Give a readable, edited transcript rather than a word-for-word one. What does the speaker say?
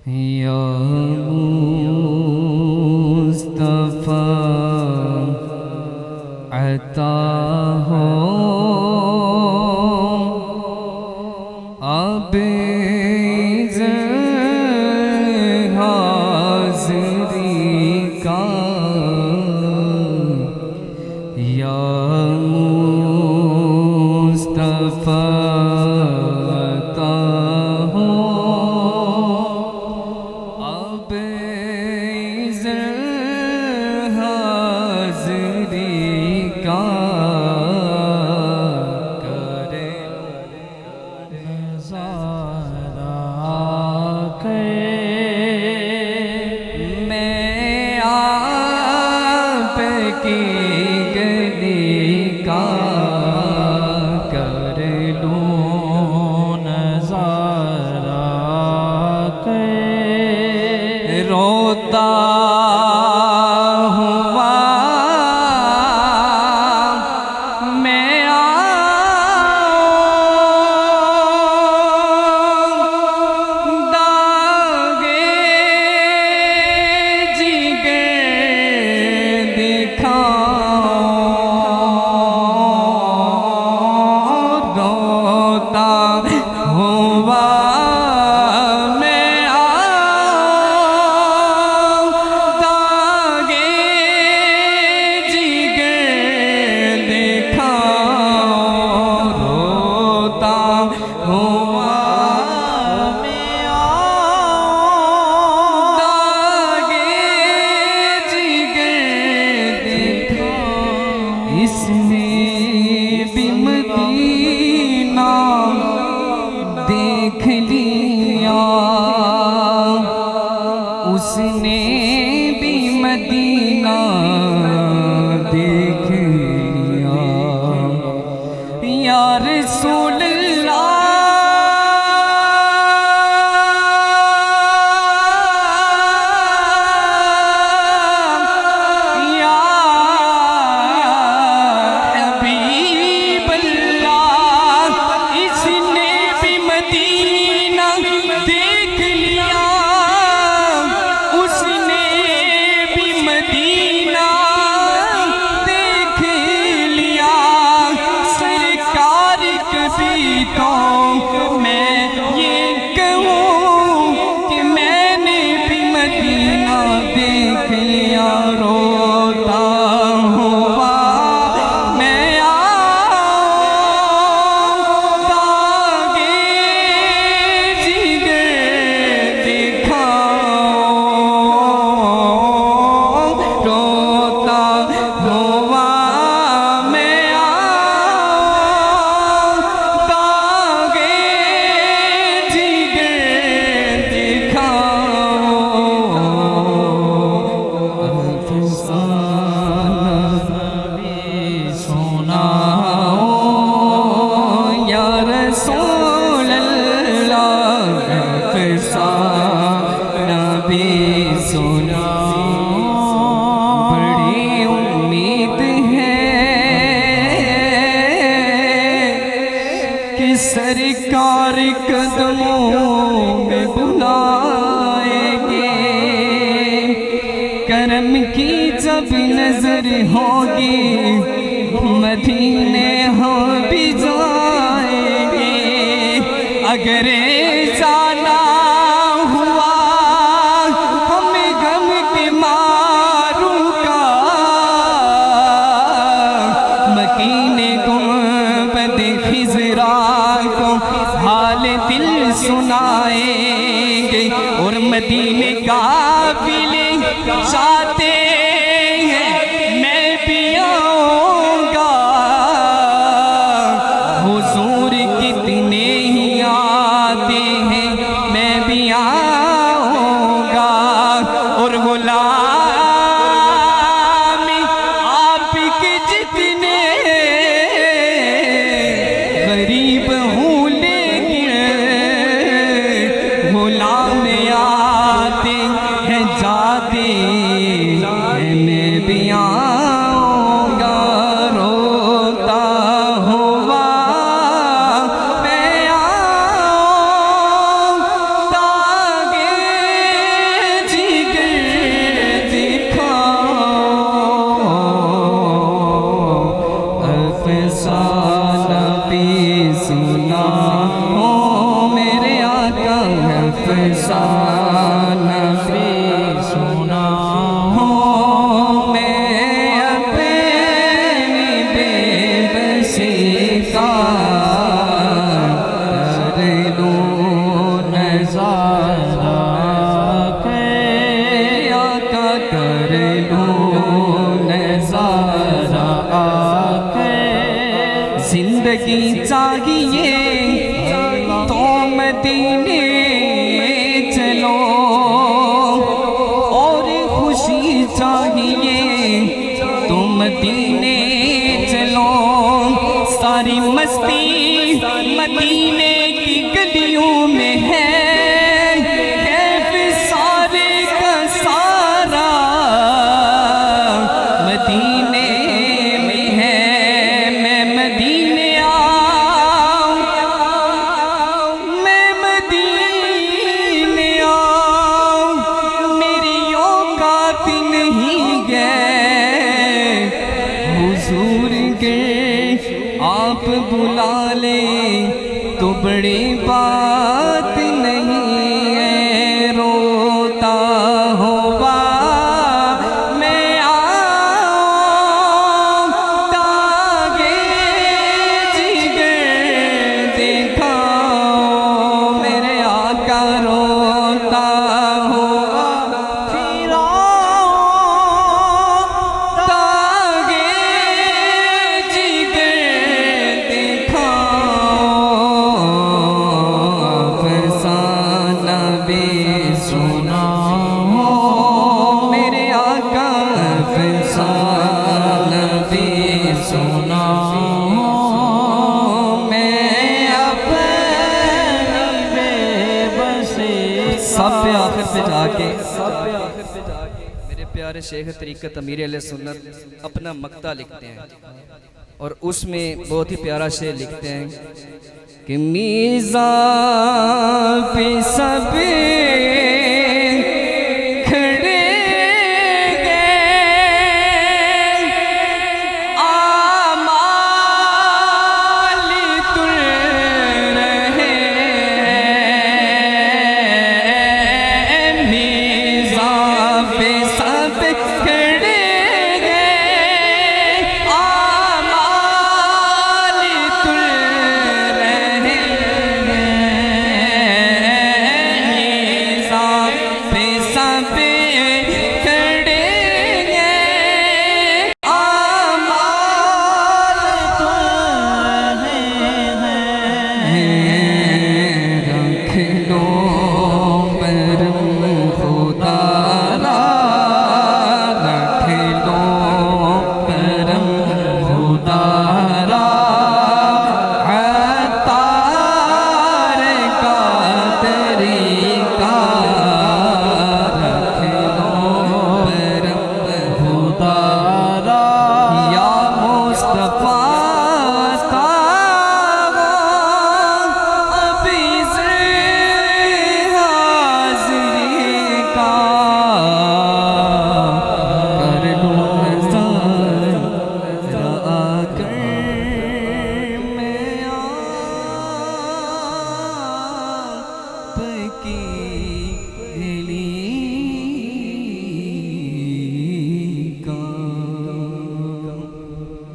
या मुस्तफा अता हो अब हाज़री का। या मुस्तफा अता हो अब हाज़री का। करे नज़ारा मैं आपकी गली का कर लूं नज़ारा रोता हुआ मैं दागे जिगर दिखाऊं रोता हुआ इसने भी मदीना देख लिया, उसने भी मदीना देख लिया। या रसूल अल्लाह तो मैं ये कहूँ कि मैंने भी मदीना देख लिया। रोता हुआ मैं दागे जिगर दिखाऊं रोता हुआ सुना। बड़ी उम्मीद है कि सरकार कदमों में बुलाएंगे। करम की जब नजर होगी मदीने हम भी जाएंगे। अगर जाना हाल दिल सुनाएंगे और मदीने काफिले जाते हैं मैं भी आऊँगा। हुजूर कितने ही आते हैं मैं भी आऊँगा। और गुलाम आपके जितने गरीब हूँ गुलाम आते हैं जाते नबी सुना हो मैं अपनी बेबसी का कर लूं नज़ारा के आका कर लूं नज़ारा आके जिंदगी चाहिए तो मदीने चलो और खुशी चाहिए तो मदीने चलो सारी मस्ती मदीने की गलियों में है कैफ सारे का सारा मदीने में है मैं मदीने आऊं मैं मदीने आऊं मेरी औकात नहीं गए हुजूर के आप बुला ले तो बड़ी बात नहीं है रोता होगा मैं आऊं तागे जिगर दिखाऊं मेरे आका रोता होगा फिर आऊं तागे जिगर अफसाना भी सुना हो मेरे आका अफसाना भी सुना हो मैं अपनी बेबसी सब पे आखिर पे जाके मेरे प्यारे शेख तरीक़त अमीर अहले सुन्नत अपना मक्ता लिखते हैं और उसमें बहुत ही प्यारा शेर लिखते हैं कि मीज़ान पे सब